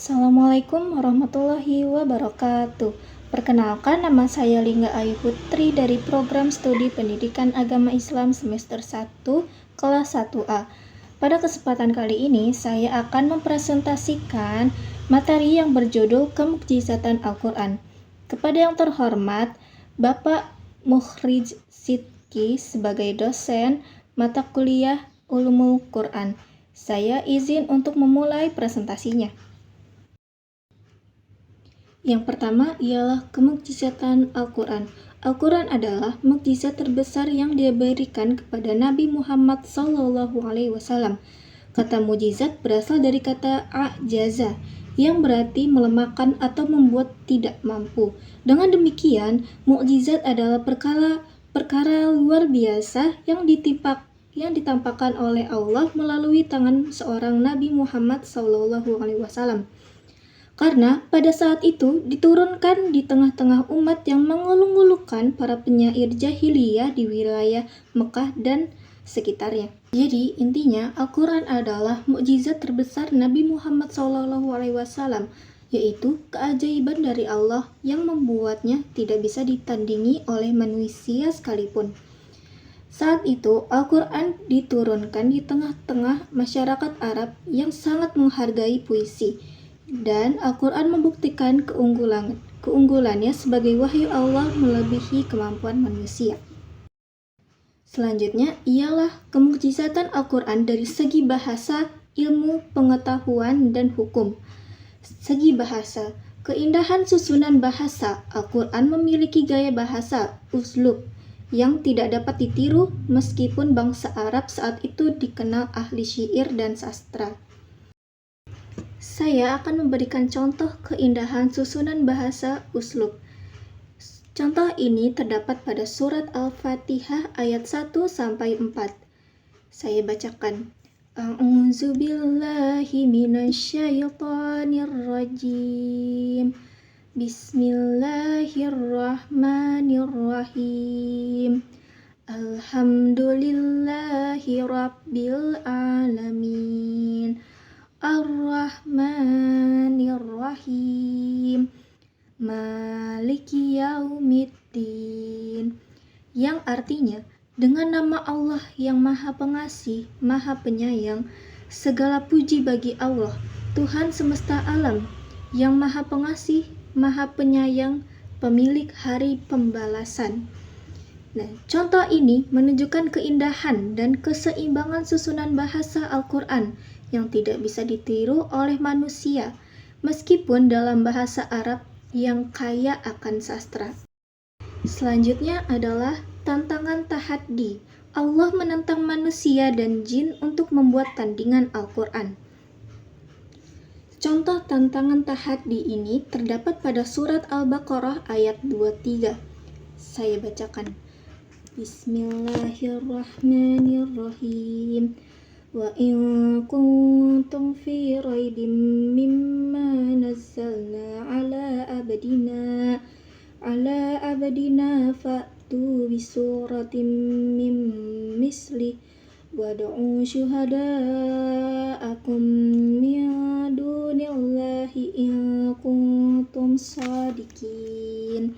Assalamualaikum warahmatullahi wabarakatuh. Perkenalkan, nama saya Lingga Ayu Putri dari Program Studi Pendidikan Agama Islam semester 1, kelas 1A. Pada kesempatan kali ini, saya akan mempresentasikan materi yang berjudul Kemukjizatan Al-Quran. Kepada yang terhormat, Bapak Mukhrij Sidki sebagai dosen mata kuliah Ulumul Quran. Saya izin untuk memulai presentasinya. Yang pertama ialah kemukjizatan Al-Quran. Al-Quran adalah mukjizat terbesar yang diberikan kepada Nabi Muhammad SAW. Kata mukjizat berasal dari kata a'jaza, yang berarti melemahkan atau membuat tidak mampu. Dengan demikian, mukjizat adalah perkara luar biasa yang ditampakkan oleh Allah melalui tangan seorang Nabi Muhammad SAW. Karena pada saat itu diturunkan di tengah-tengah umat yang mengeluh-ngeluhkan para penyair jahiliyah di wilayah Mekah dan sekitarnya. Jadi intinya Al-Quran adalah mukjizat terbesar Nabi Muhammad SAW, yaitu keajaiban dari Allah yang membuatnya tidak bisa ditandingi oleh manusia sekalipun. Saat itu Al-Quran diturunkan di tengah-tengah masyarakat Arab yang sangat menghargai puisi. Dan Al-Quran membuktikan keunggulannya sebagai wahyu Allah melebihi kemampuan manusia. Selanjutnya ialah kemukjizatan Al-Quran dari segi bahasa, ilmu, pengetahuan, dan hukum. Segi bahasa, keindahan susunan bahasa. Al-Quran memiliki gaya bahasa, uslub, yang tidak dapat ditiru meskipun bangsa Arab saat itu dikenal ahli syair dan sastra. Saya akan memberikan contoh keindahan susunan bahasa uslub. Contoh ini terdapat pada surat Al-Fatihah ayat 1-4. Saya bacakan. A'udzu billahi minasyaitonir rajim. Bismillahirrahmanirrahim. Alhamdulillahi rabbil alamin. Ar-Rahmanir-Rahim, Maliki Yaumiddin, yang artinya dengan nama Allah yang Maha Pengasih, Maha Penyayang. Segala puji bagi Allah, Tuhan semesta alam, yang Maha Pengasih, Maha Penyayang, pemilik hari pembalasan. Nah, contoh ini menunjukkan keindahan dan keseimbangan susunan bahasa Al-Quran yang tidak bisa ditiru oleh manusia, meskipun dalam bahasa Arab yang kaya akan sastra. Selanjutnya adalah tantangan tahaddi. Allah menantang manusia dan jin untuk membuat tandingan Al-Quran. Contoh tantangan tahaddi ini terdapat pada surat Al-Baqarah ayat 23. Saya bacakan. Bismillahirrahmanirrahim. Wa in kuntum fi raibim mimma nazzalna ala abdina fa'tu bi suratin min misli wad'u syuhada'akum min dunillahi in kuntum shadiqin.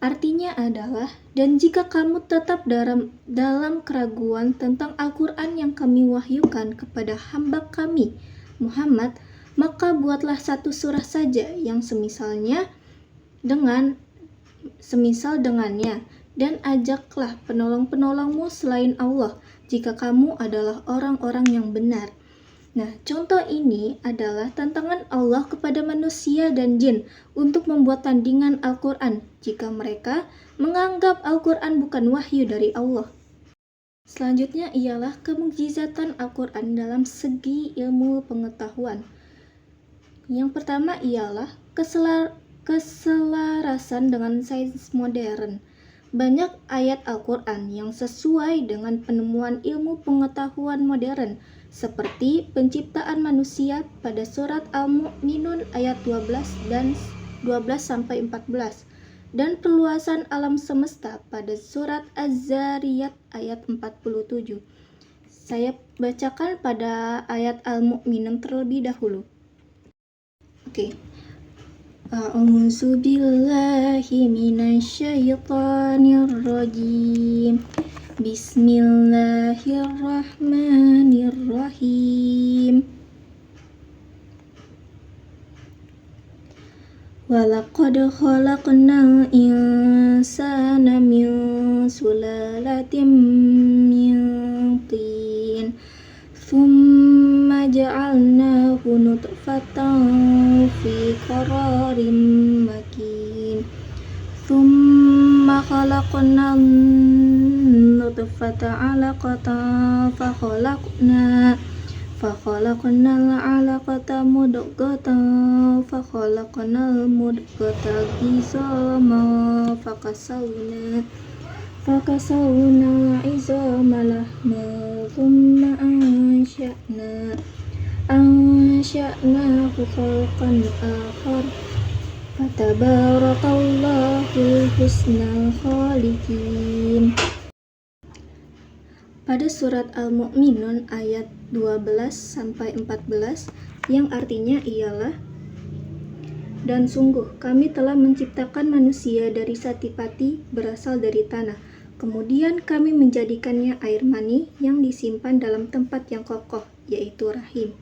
Artinya adalah, dan jika kamu tetap dalam keraguan tentang Al-Quran yang kami wahyukan kepada hamba kami, Muhammad, maka buatlah satu surah saja yang semisal dengannya, dan ajaklah penolong-penolongmu selain Allah, jika kamu adalah orang-orang yang benar. Nah, contoh ini adalah tantangan Allah kepada manusia dan jin untuk membuat tandingan Al-Quran jika mereka menganggap Al-Quran bukan wahyu dari Allah. Selanjutnya ialah kemukjizatan Al-Quran dalam segi ilmu pengetahuan. Yang pertama ialah keselarasan dengan sains modern. Banyak ayat Al-Quran yang sesuai dengan penemuan ilmu pengetahuan modern, seperti penciptaan manusia pada surat Al-Mu'minun ayat 12 dan 12-14, dan perluasan alam semesta pada surat Az-Zariyat ayat 47. Saya bacakan pada ayat Al-Mu'minun terlebih dahulu. Oke. A'udzu billahi minasyaitonir rajim. Bismillahirrahmanirrahim. Walaqad khalaqnal insana min sulalatin min tin thumma ja'alnahu nutfatan fi qararin makin thumma khalaqnal nutfata 'alaqatan fakhalaqnal 'alaqata mudghatan fakhalaqnal mudghata izama fakasawna 'izama lahma thumma ansha'nahu khalqan akhar fatabarakallahul husnul khaliqin. Pada surat Al-Mu'minun ayat 12-14 yang artinya ialah, dan sungguh kami telah menciptakan manusia dari satipati berasal dari tanah, kemudian kami menjadikannya air mani yang disimpan dalam tempat yang kokoh, yaitu rahim.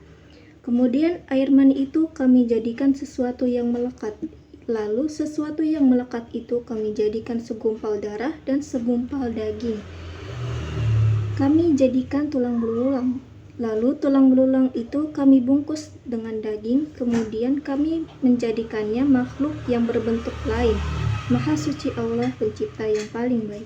Kemudian air mani itu kami jadikan sesuatu yang melekat, lalu sesuatu yang melekat itu kami jadikan segumpal darah dan segumpal daging. Kami jadikan tulang belulang, lalu tulang belulang itu kami bungkus dengan daging, kemudian kami menjadikannya makhluk yang berbentuk lain. Maha suci Allah, pencipta yang paling baik.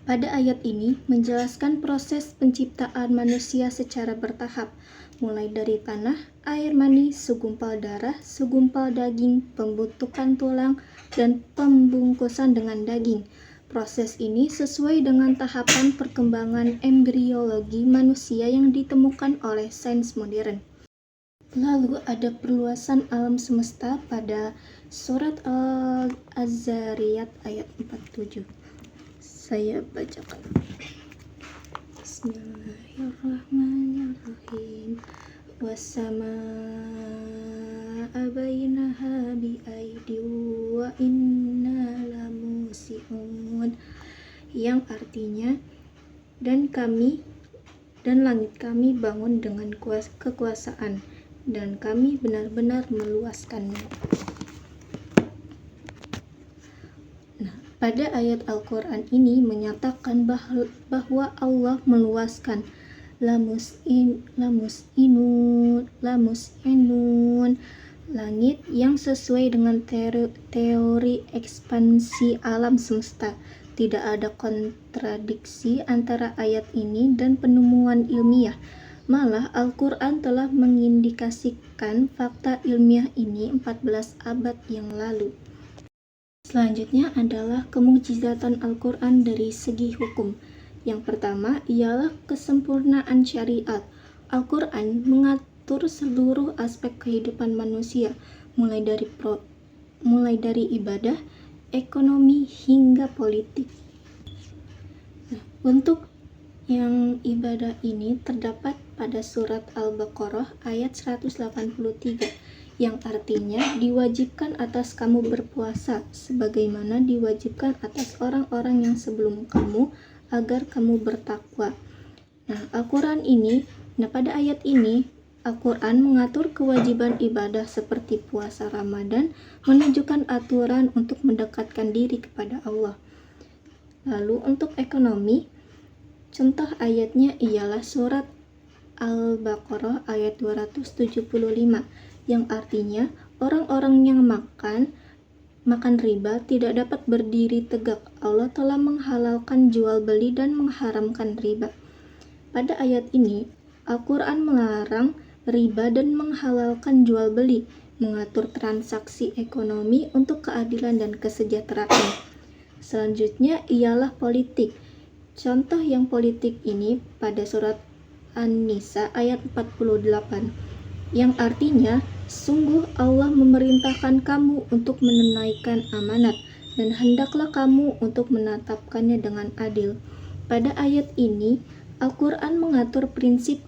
Pada ayat ini menjelaskan proses penciptaan manusia secara bertahap, mulai dari tanah, air mani, segumpal darah, segumpal daging, pembentukan tulang, dan pembungkusan dengan daging. Proses ini sesuai dengan tahapan perkembangan embriologi manusia yang ditemukan oleh sains modern. Lalu ada perluasan alam semesta pada surat Az-Zariyat ayat 47. Saya bacakan. Bismillahirrahmanirrahim. Wassamaa'a bainaha bi'aidin wa inna lamusi'un, yang artinya, dan langit kami bangun dengan kekuasaan, dan kami benar-benar meluaskannya. Nah, pada ayat Al-Quran ini menyatakan bahwa Allah meluaskan lamus'inun, langit yang sesuai dengan teori ekspansi alam semesta. Tidak ada kontradiksi antara ayat ini dan penemuan ilmiah. Malah Al-Quran telah mengindikasikan fakta ilmiah ini 14 abad yang lalu. Selanjutnya adalah kemukjizatan Al-Quran dari segi hukum. Yang pertama ialah kesempurnaan syariat. Al-Quran mengatur seluruh aspek kehidupan manusia, mulai dari ibadah, ekonomi, hingga politik. Nah, untuk yang ibadah ini terdapat pada surat Al-Baqarah ayat 183, yang artinya diwajibkan atas kamu berpuasa, sebagaimana diwajibkan atas orang-orang yang sebelum kamu, agar kamu bertakwa. Pada ayat ini Al-Quran mengatur kewajiban ibadah seperti puasa Ramadan, menunjukkan aturan untuk mendekatkan diri kepada Allah. Lalu untuk ekonomi, contoh ayatnya ialah surat Al-Baqarah ayat 275, yang artinya orang-orang yang makan riba tidak dapat berdiri tegak. Allah telah menghalalkan jual beli dan mengharamkan riba. Pada ayat ini, Al-Quran melarang riba dan menghalalkan jual beli, mengatur transaksi ekonomi untuk keadilan dan kesejahteraan. Selanjutnya ialah politik. Contoh yang politik ini pada surat An-Nisa ayat 48, yang artinya, sungguh Allah memerintahkan kamu untuk menunaikan amanat, dan hendaklah kamu untuk menetapkannya dengan adil. Pada ayat ini, Al-Quran mengatur prinsip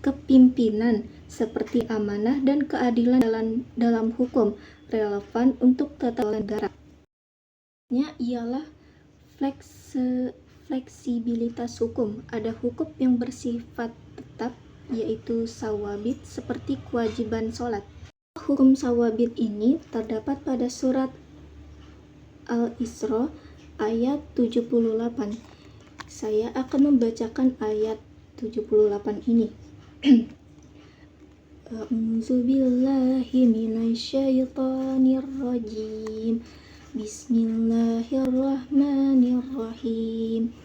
kepimpinan seperti amanah dan keadilan dalam hukum relevan untuk tata kelola negara. Ialah fleksibilitas hukum. Ada hukum yang bersifat tetap, yaitu sawabit, seperti kewajiban sholat. Hukum sawabit ini terdapat pada surat Al-Isra ayat 78. Saya akan membacakan ayat 78 ini. A'udzubillahi minasyaitonirrajim. Bismillahirrahmanirrahim.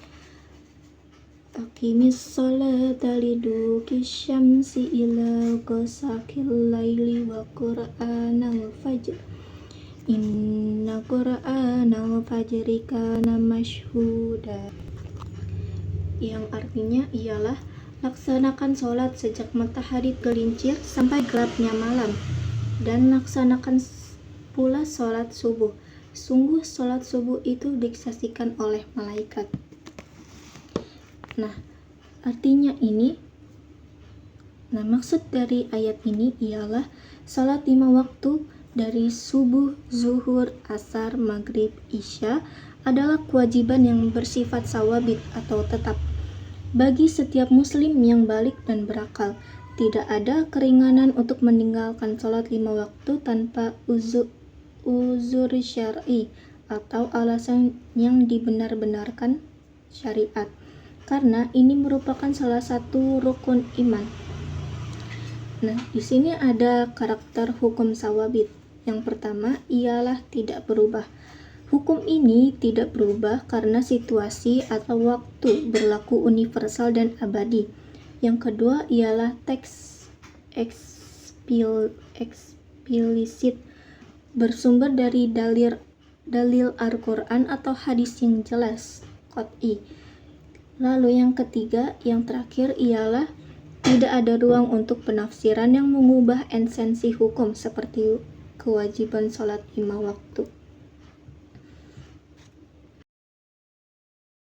Aqimis sholata liduki syamsi ila ghasaqil laili wa qur'anal fajr. Inna qur'anal fajri kana mashhuda. Yang artinya ialah laksanakan sholat sejak matahari gelincir sampai gelapnya malam, dan laksanakan pula sholat subuh. Sungguh sholat subuh itu disaksikan oleh malaikat. Maksud dari ayat ini ialah sholat 5 waktu dari subuh, zuhur, asar, maghrib, isya adalah kewajiban yang bersifat sawabit atau tetap bagi setiap muslim yang balik dan berakal. Tidak ada keringanan untuk meninggalkan sholat 5 waktu tanpa uzur syar'i atau alasan yang dibenar-benarkan syariat, karena ini merupakan salah satu rukun iman. Di sini ada karakter hukum sawabit. Yang pertama ialah tidak berubah. Hukum ini tidak berubah karena situasi atau waktu, berlaku universal dan abadi. Yang kedua ialah teks eksplisit, bersumber dari dalil Al-Quran atau hadis yang jelas, qat'i. Lalu yang ketiga, yang terakhir ialah tidak ada ruang untuk penafsiran yang mengubah esensi hukum seperti kewajiban sholat 5 waktu.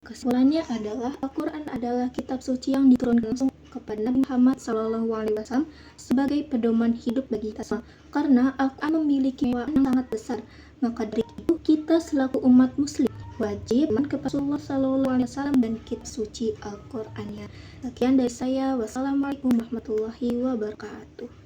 Kesimpulannya adalah Al-Quran adalah kitab suci yang diturunkan langsung kepada Nabi Muhammad SAW sebagai pedoman hidup bagi kita semua. Karena Al-Quran memiliki kemewahan yang sangat besar, maka dari itu kita selaku umat muslim wajib beriman kepada Rasulullah SAW dan kitab suci Al-Qurannya. Sekian dari saya. Wassalamualaikum warahmatullahi wabarakatuh.